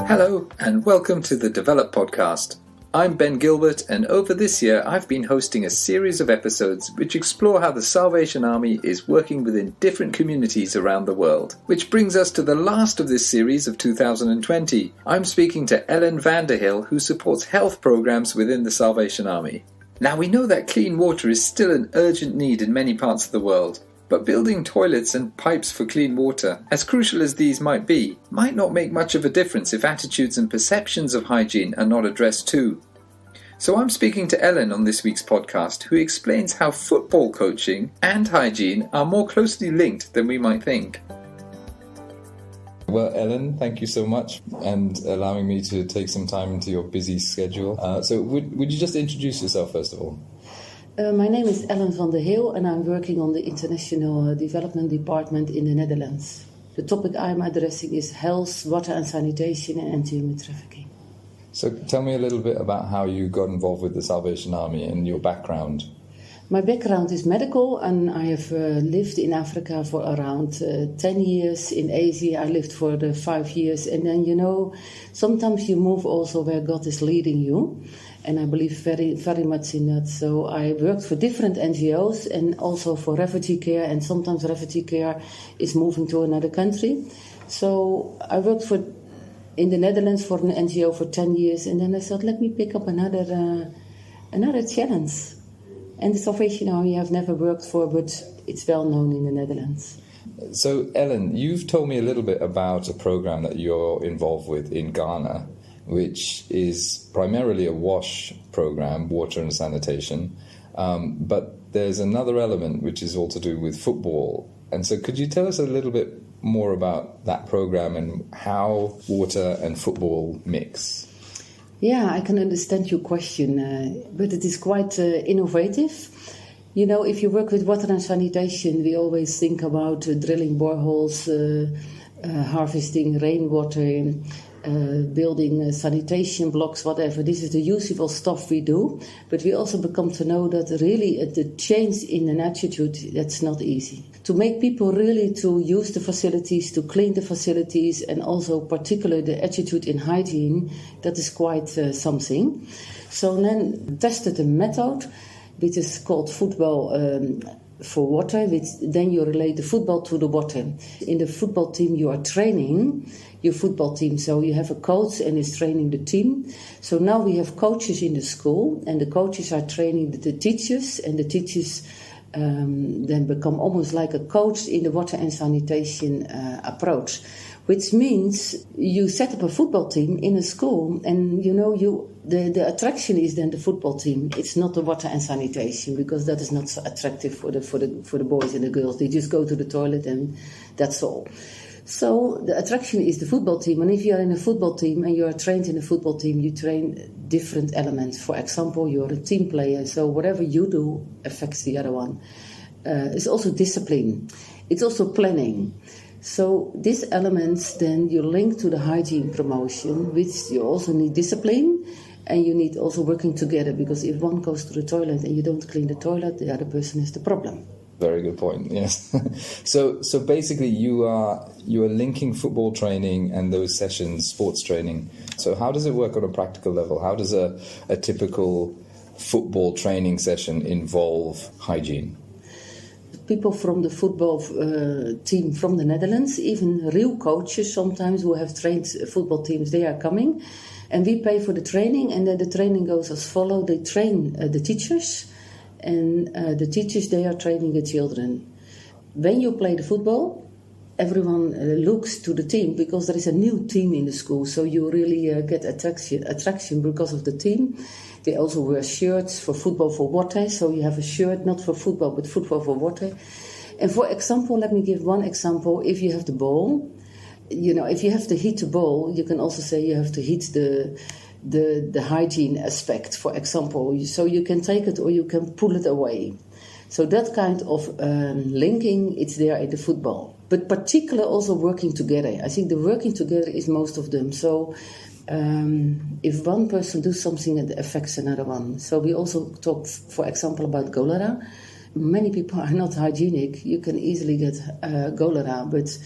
Hello and welcome to the Develop Podcast. I'm Ben Gilbert, and over this year I've been hosting a series of episodes which explore how the Salvation Army is working within different communities around the world. Which brings us to the last of this series of 2020. I'm speaking to Ellen Vanderhill, who supports health programs within the Salvation Army. Now, we know that clean water is still an urgent need in many parts of the world. But building toilets and pipes for clean water, as crucial as these might be, might not make much of a difference if attitudes and perceptions of hygiene are not addressed too. So I'm speaking to Ellen on this week's podcast, who explains how football coaching and hygiene are more closely linked than we might think. Well, Ellen, thank you so much and allowing me to take some time into your busy schedule. So would you just introduce yourself first of all? My name is Ellen Vanderhill and I'm working on the International Development Department in the Netherlands. The topic I'm addressing is health, water and sanitation and anti-human trafficking. So tell me a little bit about how you got involved with the Salvation Army and your background. My background is medical and I have lived in Africa for around 10 years. In Asia I lived for 5 years, and then sometimes you move also where God is leading you. And I believe very, very much in that. So I worked for different NGOs and also for refugee care. And sometimes refugee care is moving to another country. So I worked in the Netherlands for an NGO for 10 years. And then I thought, let me pick up another challenge. And the Salvation Army I've never worked for, but it's well known in the Netherlands. So Ellen, you've told me a little bit about a program that you're involved with in Ghana, which is primarily a WASH program, water and sanitation. But there's another element which is all to do with football. And so could you tell us a little bit more about that program and how water and football mix? Yeah, I can understand your question, but it is quite innovative. If you work with water and sanitation, we always think about drilling boreholes, harvesting rainwater, building sanitation blocks, whatever. This is the usual stuff we do, but we also become to know that really the change in an attitude, that's not easy. To make people really to use the facilities, to clean the facilities, and also particularly the attitude in hygiene, that is quite something. So then tested a method which is called football for water, which then you relate the football to the water. In the football team you are training your football team, so you have a coach and is training the team. So now we have coaches in the school and the coaches are training the teachers, and the teachers then become almost like a coach in the water and sanitation approach, which means you set up a football team in a school, and the attraction is then the football team. It's not the water and sanitation, because that is not so attractive for the boys and the girls. They just go to the toilet and that's all. So the attraction is the football team, and if you are in a football team and you are trained in a football team, you train different elements. For example, you're a team player, so whatever you do affects the other one. It's also discipline. It's also planning. So these elements then you link to the hygiene promotion, which you also need discipline, and you need also working together, because if one goes to the toilet and you don't clean the toilet, the other person is the problem. Very good point, yes. So basically you are linking football training and those sessions, sports training. So how does it work on a practical level? How does a typical football training session involve hygiene? People from the football team from the Netherlands, even real coaches sometimes who have trained football teams, they are coming. And we pay for the training, and then the training goes as follows. They train the teachers, and the teachers, they are training the children. When you play the football, everyone looks to the team, because there is a new team in the school, so you really get attraction because of the team. They also wear shirts for football for water, so you have a shirt not for football but football for water. And for example, let me give one example. If you have the ball, if you have to heat the ball, you can also say you have to heat the hygiene aspect, for example. So you can take it or you can pull it away. So that kind of linking, it's there in the football. But particularly also working together. I think the working together is most of them. So if one person does something, it affects another one. So we also talk, for example, about cholera. Many people are not hygienic. You can easily get cholera, but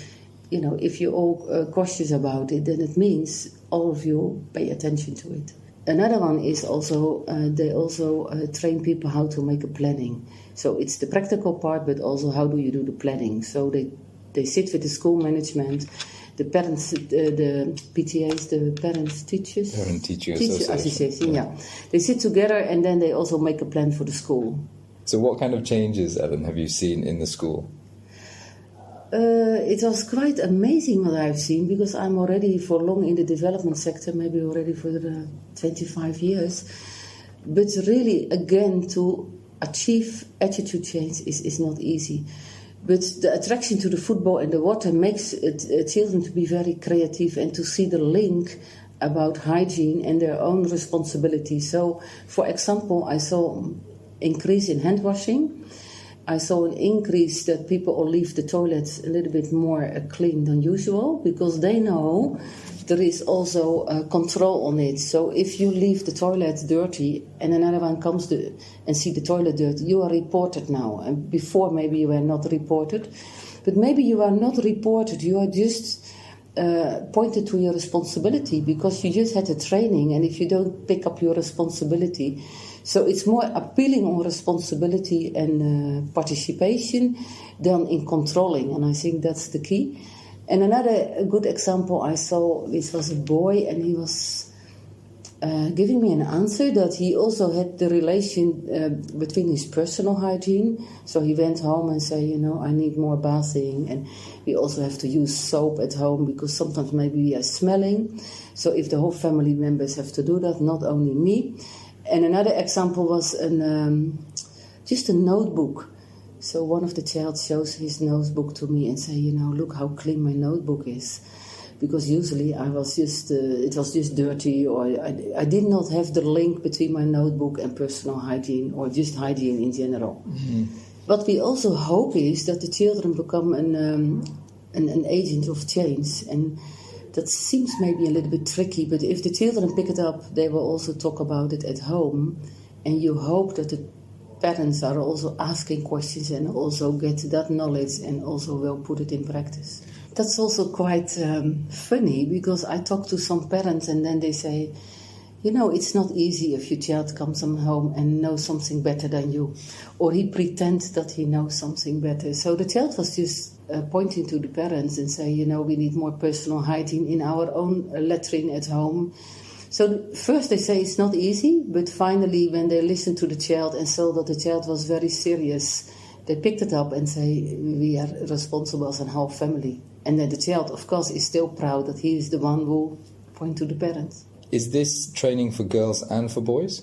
if you're all cautious about it, then it means all of you pay attention to it. Another one is also, they also train people how to make a planning. So it's the practical part, but also how do you do the planning. So they sit with the school management, the parents, the PTAs, the Parent-Teacher Association. Yeah. They sit together and then they also make a plan for the school. So what kind of changes, Ellen, have you seen in the school? It was quite amazing what I've seen, because I'm already for long in the development sector, maybe already for 25 years. But really, again, to achieve attitude change is not easy. But the attraction to the football and the water makes children to be very creative and to see the link about hygiene and their own responsibility. So, for example, I saw increase in hand washing. I saw an increase that people all leave the toilets a little bit more clean than usual, because they know there is also control on it. So if you leave the toilet dirty and another one comes and see the toilet dirty, you are reported now. And before maybe you were not reported. But maybe you are not reported, you are just pointed to your responsibility because you just had a training, and if you don't pick up your responsibility. So it's more appealing on responsibility and participation than in controlling, and I think that's the key. And another good example I saw, this was a boy, and he was giving me an answer that he also had the relation between his personal hygiene. So he went home and said, I need more bathing, and we also have to use soap at home because sometimes maybe we are smelling. So if the whole family members have to do that, not only me. And another example was just a notebook. So one of the child shows his notebook to me and say, look how clean my notebook is. Because usually it was just dirty, or I did not have the link between my notebook and personal hygiene, or just hygiene in general. Mm-hmm. What we also hope is that the children become an agent of change. And that seems maybe a little bit tricky, but if the children pick it up, they will also talk about it at home. And you hope that the parents are also asking questions and also get that knowledge and also will put it in practice. That's also quite funny, because I talk to some parents and then they say, it's not easy if your child comes home and knows something better than you, or he pretends that he knows something better. So the child was just pointing to the parents and say, we need more personal hygiene in our own latrine at home. So first they say it's not easy, but finally when they listened to the child and saw that the child was very serious, they picked it up and say, we are responsible as a whole family. And then the child, of course, is still proud that he is the one who point to the parents. Is this training for girls and for boys?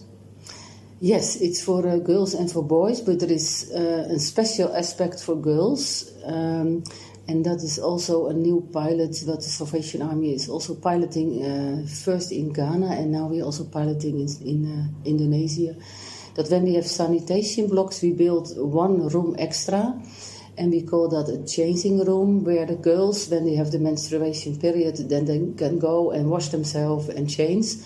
Yes, it's for girls and for boys, but there is a special aspect for girls. And that is also a new pilot that the Salvation Army is also piloting first in Ghana, and now we're also piloting in Indonesia. That when we have sanitation blocks, we build one room extra, and we call that a changing room, where the girls, when they have the menstruation period, then they can go and wash themselves and change.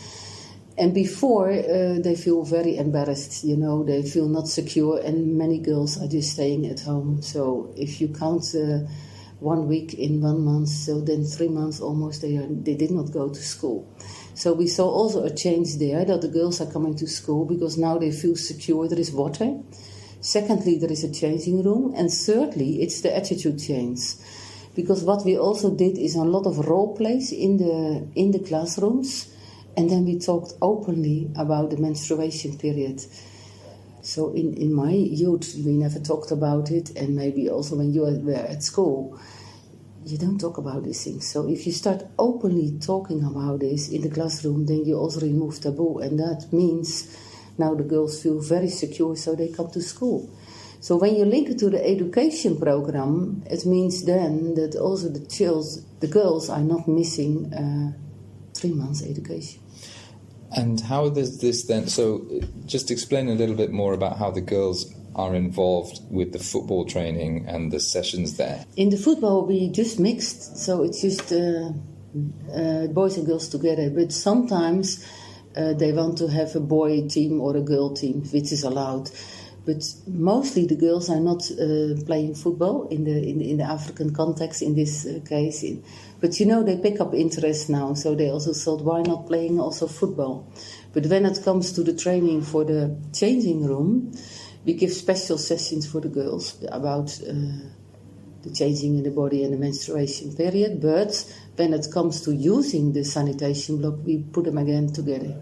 And before, they feel very embarrassed, they feel not secure, and many girls are just staying at home. So if you count 1 week in 1 month, so then 3 months almost they did not go to school. So we saw also a change there, that the girls are coming to school because now they feel secure, there is water. Secondly, there is a changing room. And thirdly, it's the attitude change. Because what we also did is a lot of role plays in the classrooms. And then we talked openly about the menstruation period. So in my youth, we never talked about it. And maybe also when you were at school, you don't talk about these things. So if you start openly talking about this in the classroom, then you also remove taboo. And that means now the girls feel very secure, so they come to school. So when you link it to the education program, it means then that also the girls are not missing 3 months education. And how does this then... So just explain a little bit more about how the girls are involved with the football training and the sessions there. In the football, we just mixed, so it's just boys and girls together. But sometimes they want to have a boy team or a girl team, which is allowed. But mostly the girls are not playing football in the African context in this case. But they pick up interest now, so they also thought, why not playing also football? But when it comes to the training for the changing room, we give special sessions for the girls about the changing in the body and the menstruation period. But when it comes to using the sanitation block, we put them again together.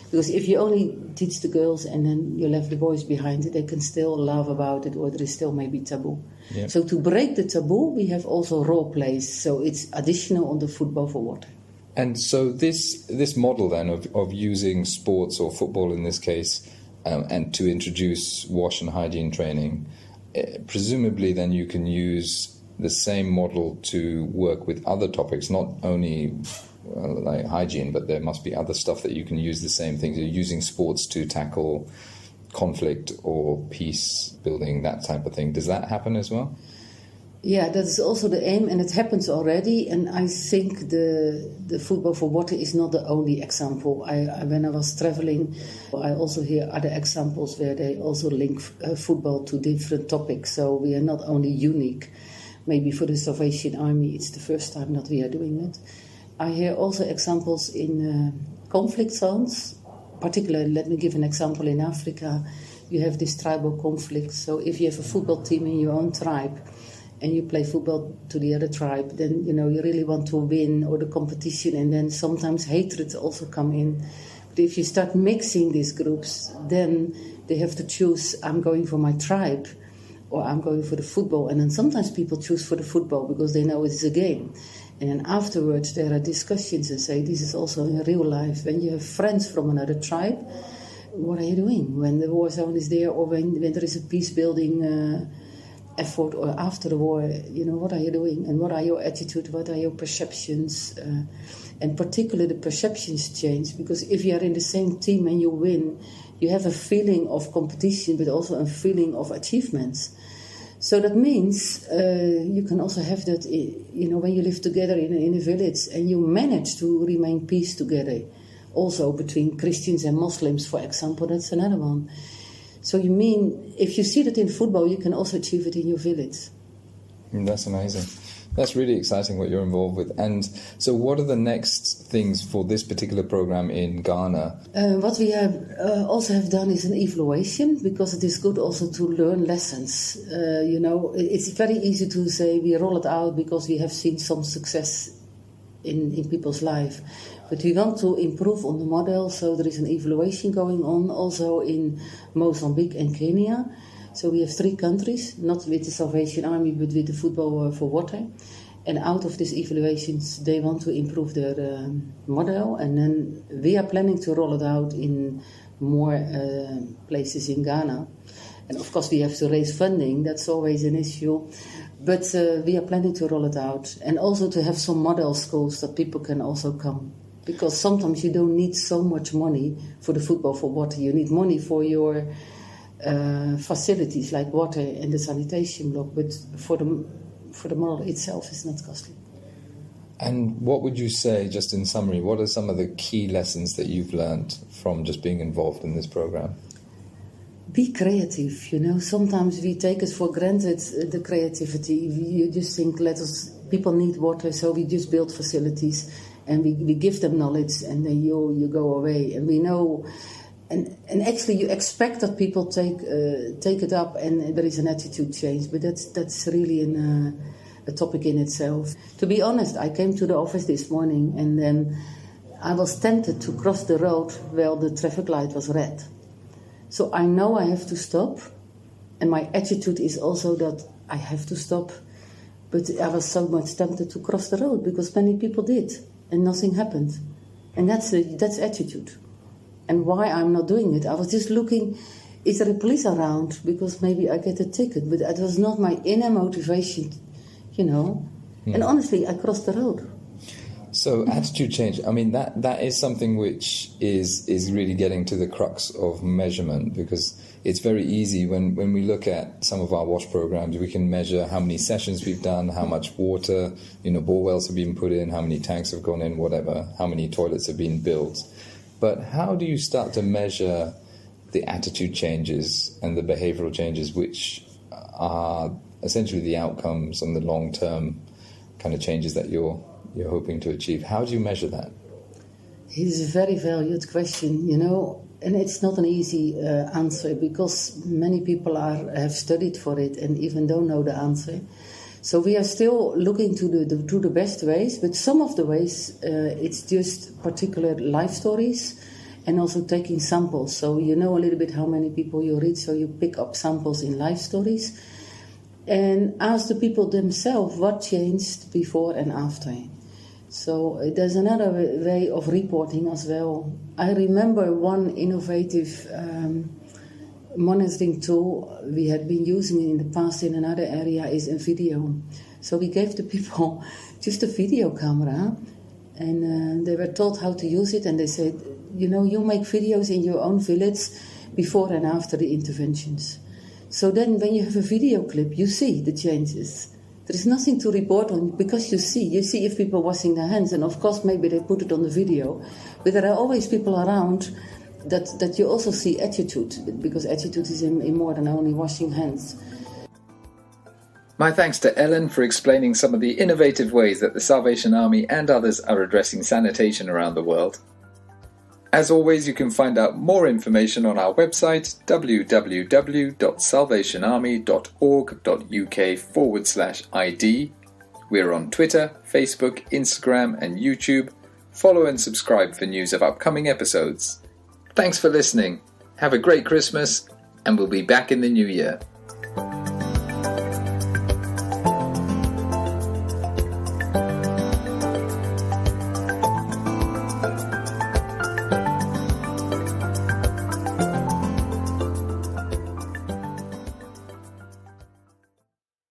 Because if you only teach the girls and then you left the boys behind, they can still laugh about it, or there is still maybe taboo. Yep. So to break the taboo, we have also role plays. So it's additional on the football for water. And so this model then of using sports, or football in this case, and to introduce wash and hygiene training, presumably then you can use the same model to work with other topics, not only like hygiene, but there must be other stuff that you can use the same things. You're using sports to tackle conflict or peace building, that type of thing. Does that happen as well? Yeah, that's also the aim, and it happens already. And I think the football for water is not the only example. When I was traveling, I also hear other examples where they also link football to different topics. So we are not only unique. Maybe for the Salvation Army, it's the first time that we are doing it. I hear also examples in conflict zones. Particularly, let me give an example. In Africa, you have this tribal conflict. So if you have a football team in your own tribe and you play football to the other tribe, then you really want to win, or the competition, and then sometimes hatred also come in. But if you start mixing these groups, then they have to choose, I'm going for my tribe, or I'm going for the football. And then sometimes people choose for the football because they know it's a game. And then afterwards there are discussions and say, this is also in real life. When you have friends from another tribe, what are you doing when the war zone is there, or when there is a peace-building effort, or after the war, what are you doing? And what are your attitude? What are your perceptions? And particularly the perceptions change, because if you are in the same team and you win, you have a feeling of competition, but also a feeling of achievements. So that means you can also have that, when you live together in a village and you manage to remain peace together. Also between Christians and Muslims, for example, that's another one. So you mean, if you see that in football, you can also achieve it in your village. That's amazing. That's really exciting what you're involved with. And so what are the next things for this particular program in Ghana? What we have also have done is an evaluation, because it is good also to learn lessons. It's very easy to say we roll it out because we have seen some success in people's life. But we want to improve on the model, so there is an evaluation going on also in Mozambique and Kenya. So we have 3 countries, not with the Salvation Army, but with the football for water. And out of these evaluations, they want to improve their model. And then we are planning to roll it out in more places in Ghana. And of course, we have to raise funding. That's always an issue. But we are planning to roll it out. And also to have some model schools that people can also come. Because sometimes you don't need so much money for the football for water. You need money for your facilities like water and the sanitation block, but for the model itself is not costly. And what would you say, just in summary, what are some of the key lessons that you've learned from just being involved in this program? Be creative, Sometimes we take it for granted, the creativity. You just think, people need water, so we just build facilities and we give them knowledge, and then you go away. And we know. And actually, you expect that people take it up, and there is an attitude change. But that's really a topic in itself. To be honest, I came to the office this morning, and then I was tempted to cross the road while the traffic light was red. So I know I have to stop, and my attitude is also that I have to stop. But I was so much tempted to cross the road because many people did, and nothing happened. And that's attitude. And why I'm not doing it, I was just looking, is there a police around? Because maybe I get a ticket. But it was not my inner motivation, And honestly, I crossed the road. So attitude change, that is something which is really getting to the crux of measurement, because it's very easy when we look at some of our wash programs, we can measure how many sessions we've done, how much water, bore wells have been put in, how many tanks have gone in, whatever, how many toilets have been built. But how do you start to measure the attitude changes and the behavioral changes, which are essentially the outcomes and the long-term kind of changes that you're hoping to achieve. How do you measure that? It is a very valued question, and it's not an easy answer, because many people have studied for it and even don't know the answer. So we are still looking to the best ways, but some of the ways it's just particular life stories and also taking samples. So you know a little bit how many people you reach, so you pick up samples in life stories and ask the people themselves what changed before and after. So there's another way of reporting as well. I remember one innovative monitoring tool we had been using in the past in another area is a video. So we gave the people just a video camera, and they were told how to use it, and they said, you make videos in your own village before and after the interventions. So then when you have a video clip, you see the changes. There is nothing to report on because you see if people washing their hands, and of course maybe they put it on the video, but there are always people around that you also see attitude, because attitude is in more than only washing hands. My thanks to Ellen for explaining some of the innovative ways that the Salvation Army and others are addressing sanitation around the world. As always, you can find out more information on our website www.salvationarmy.org.uk/ID. We're on Twitter, Facebook, Instagram and YouTube. Follow and subscribe for news of upcoming episodes. Thanks for listening. Have a great Christmas, and we'll be back in the new year.